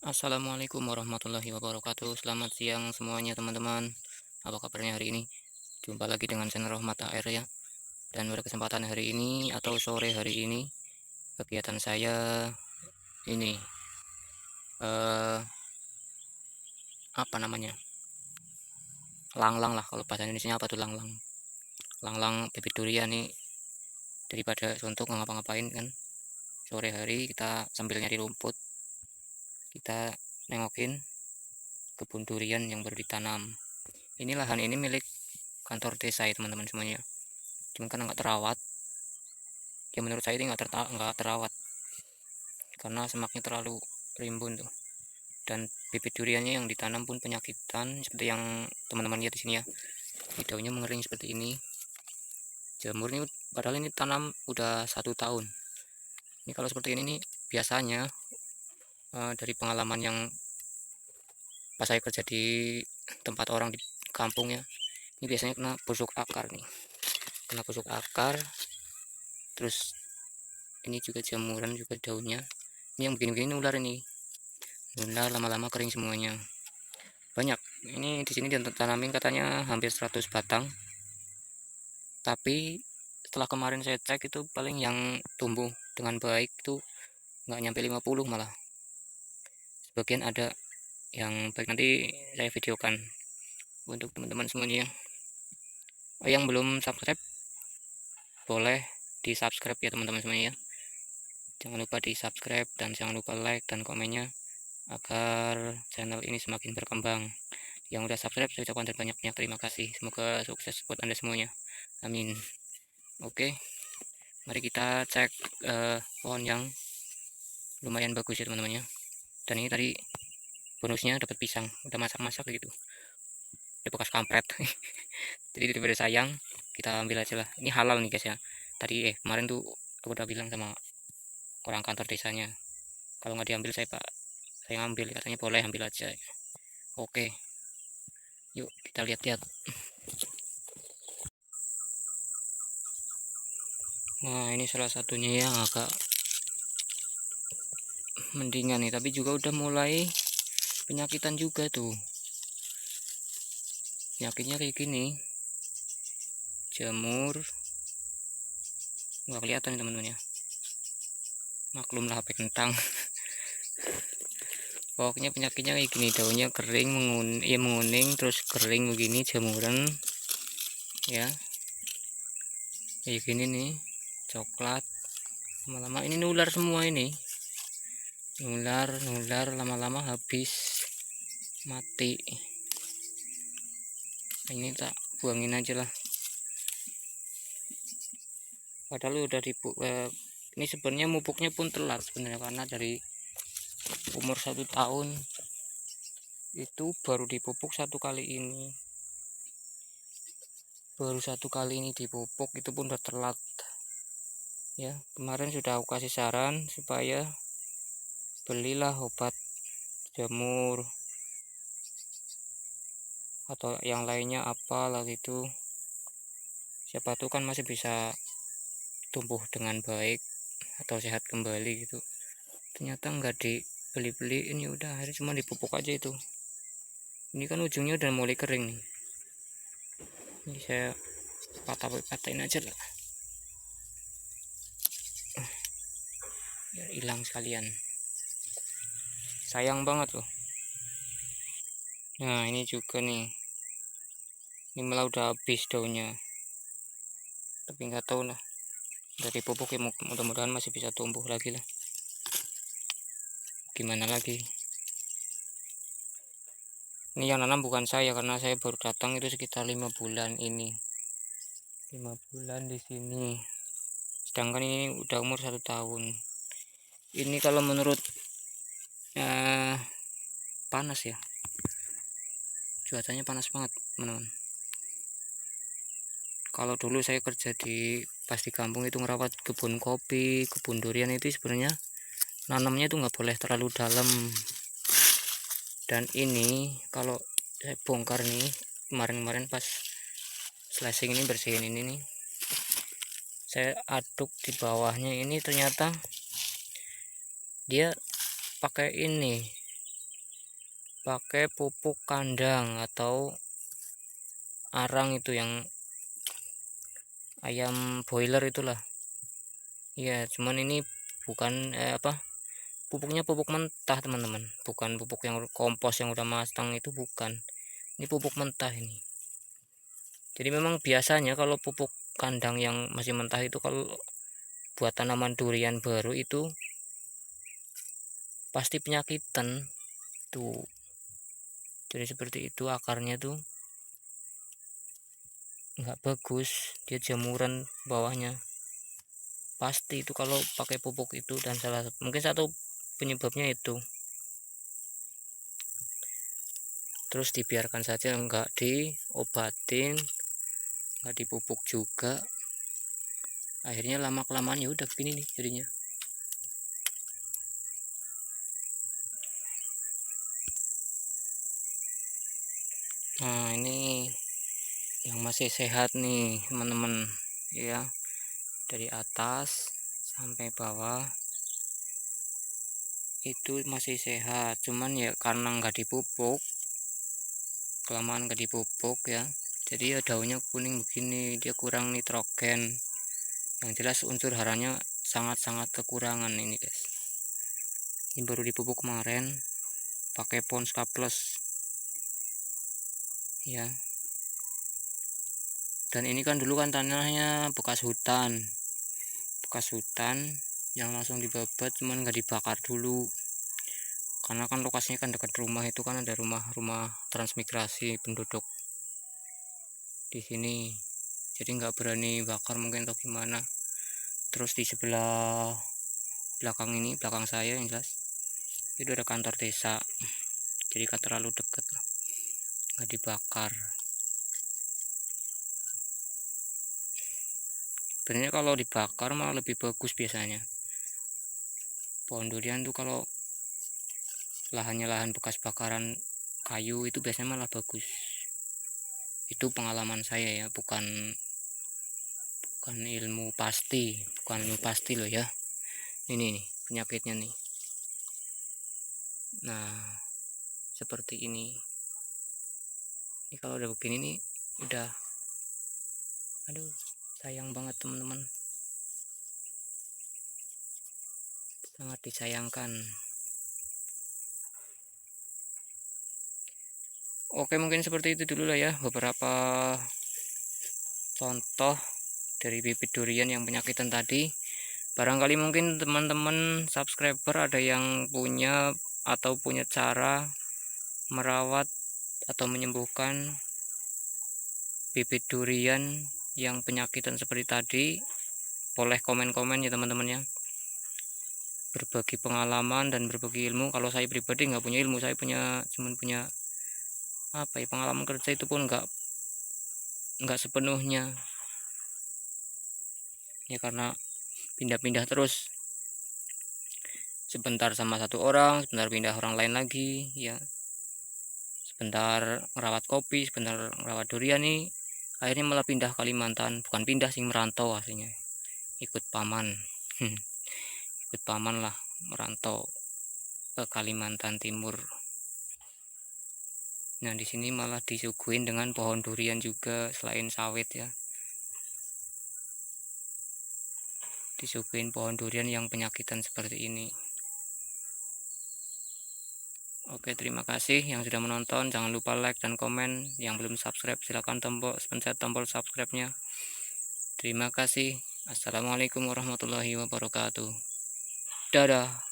Assalamualaikum warahmatullahi wabarakatuh. Selamat siang semuanya teman-teman. Apa kabarnya hari ini? Jumpa lagi dengan channel Rahmat AR ya. Dan pada kesempatan hari ini atau sore hari ini, kegiatan saya ini eh apa namanya? Langlang lah, kalau bahasa Indonesia apa tuh langlang. Langlang bibit durian nih, daripada suntuk ngapa-ngapain kan. Sore hari kita sambil nyari rumput, kita nengokin kebun durian yang baru ditanam. Ini lahan ini milik kantor desa ya teman-teman semuanya. Cuma karena nggak terawat, ya menurut saya ini nggak terawat karena semaknya terlalu rimbun tuh. Dan bibit duriannya yang ditanam pun penyakitan seperti yang teman-teman lihat di sini ya. Daunnya mengering seperti ini. Jamur ini padahal ini tanam udah 1 tahun. Ini kalau seperti ini nih biasanya dari pengalaman yang pas saya kerja di tempat orang di kampung ya, ini biasanya kena busuk akar nih, kena busuk akar. Terus ini juga jamuran juga daunnya. Ini yang begini-begini ular, ini ular lama-lama kering semuanya. Banyak ini di sini ditanamin katanya hampir 100 batang, tapi setelah kemarin saya cek itu paling yang tumbuh dengan baik itu nggak nyampe 50 malah. Sebagian ada yang baik, nanti saya videokan untuk teman-teman semuanya. Yang belum subscribe boleh di subscribe ya teman-teman semuanya. Jangan lupa di subscribe dan jangan lupa like dan komennya agar channel ini semakin berkembang. Yang udah subscribe saya ucapkan banyak-banyak terima kasih, semoga sukses buat anda semuanya, amin. Oke, mari kita cek pohon yang lumayan bagus ya teman-teman ya. Dan ini tadi bonusnya dapat pisang, udah masak-masak gitu, udah bekas kampret. Jadi daripada sayang, kita ambil aja lah. Ini halal nih guys ya. Tadi kemarin tuh aku udah bilang sama orang kantor desanya, kalau nggak diambil saya ngambil, katanya boleh ambil aja. Oke, yuk kita lihat-lihat. Nah, ini salah satunya yang agak mendingan nih, tapi juga udah mulai penyakitan juga tuh. Penyakitnya kayak gini, jamur nggak kelihatan teman-teman ya, maklum lah HP kentang. Pokoknya penyakitnya kayak gini, daunnya kering menguning terus kering begini, jamuran ya kayak gini nih, coklat. Lama-lama ini nular semua, ini nular lama-lama habis mati. Ini tak buangin aja lah, padahal udah ini sebenarnya mupuknya pun telat sebenarnya, karena dari umur 1 tahun itu baru dipupuk satu kali ini dipupuk, itu pun udah telat ya. Kemarin sudah aku kasih saran supaya belilah obat jamur atau yang lainnya apalah gitu, siapa tuh kan masih bisa tumbuh dengan baik atau sehat kembali gitu. Ternyata nggak dibeli-beli, ini udah akhirnya cuma dipupuk aja itu. Ini kan ujungnya udah mulai kering nih, ini saya patahin aja lah biar hilang sekalian, sayang banget loh. Nah ini juga nih, ini malah udah habis daunnya, tapi nggak tahu lah, dari pupuk ya mudah-mudahan masih bisa tumbuh lagi lah, gimana lagi. Ini yang nanam bukan saya, karena saya baru datang itu sekitar 5 bulan ini, 5 bulan di sini, sedangkan ini udah umur 1 tahun. Ini kalau menurut panas ya, cuacanya panas banget teman-teman. Kalau dulu saya kerja pas di kampung itu ngerawat kebun kopi, kebun durian, itu sebenarnya nanamnya itu nggak boleh terlalu dalam. Dan ini kalau saya bongkar nih, kemarin pas slashing ini, bersihin ini nih, saya aduk di bawahnya, ini ternyata dia pakai ini pakai pupuk kandang atau arang, itu yang ayam boiler itulah ya. Cuman ini bukan pupuknya pupuk mentah teman-teman, bukan pupuk yang kompos yang udah matang, itu bukan. Ini pupuk mentah ini. Jadi memang biasanya kalau pupuk kandang yang masih mentah itu, kalau buat tanaman durian baru itu pasti penyakitan tuh. Jadi seperti itu, akarnya tuh nggak bagus, dia jamuran bawahnya pasti itu kalau pakai pupuk itu. Dan mungkin satu penyebabnya itu. Terus dibiarkan saja, nggak diobatin, nggak dipupuk juga, akhirnya lama kelamaan ya udah begini nih jadinya. Nah, ini yang masih sehat nih teman-teman ya, dari atas sampai bawah itu masih sehat. Cuman ya karena nggak dipupuk, kelamaan nggak dipupuk ya, jadi ya daunnya kuning begini, dia kurang nitrogen. Yang jelas unsur haranya sangat-sangat kekurangan ini guys. Ini baru dipupuk kemarin pakai Ponska Plus ya. Dan ini kan dulu kan tanahnya bekas hutan yang langsung dibabat, cuman nggak dibakar dulu karena kan lokasinya kan dekat rumah, itu kan ada rumah-rumah transmigrasi penduduk di sini, jadi nggak berani bakar mungkin atau gimana. Terus di sebelah belakang saya yang jelas itu ada kantor desa, jadi kan terlalu dekat lah, nggak dibakar. Sebenarnya kalau dibakar malah lebih bagus biasanya. Pohon durian tuh kalau lahannya lahan bekas bakaran kayu itu biasanya malah bagus. Itu pengalaman saya ya, bukan ilmu pasti loh ya. Ini nih penyakitnya nih. Nah, seperti ini. Ini kalau udah begini nih udah, aduh sayang banget teman-teman, sangat disayangkan. Oke, mungkin seperti itu dulu lah ya, beberapa contoh dari bibit durian yang penyakitan tadi. Barangkali mungkin teman-teman subscriber ada yang punya cara merawat atau menyembuhkan bibit durian yang penyakitan seperti tadi. Boleh komen-komen ya teman-teman ya, berbagi pengalaman dan berbagi ilmu. Kalau saya pribadi nggak punya ilmu, saya cuman punya pengalaman kerja, itu pun nggak sepenuhnya ya, karena pindah-pindah terus, sebentar sama satu orang, sebentar pindah orang lain lagi ya, sebentar merawat kopi, sebentar merawat durian nih, akhirnya malah pindah Kalimantan. Bukan pindah sih, merantau aslinya, ikut paman ikut paman lah, merantau ke Kalimantan Timur. Nah, di sini malah disuguhin dengan pohon durian juga, selain sawit ya, disuguhin pohon durian yang penyakitan seperti ini. Oke, terima kasih yang sudah menonton. Jangan lupa like dan komen. Yang belum subscribe silahkan pencet tombol subscribe-nya. Terima kasih. Assalamualaikum warahmatullahi wabarakatuh. Dadah.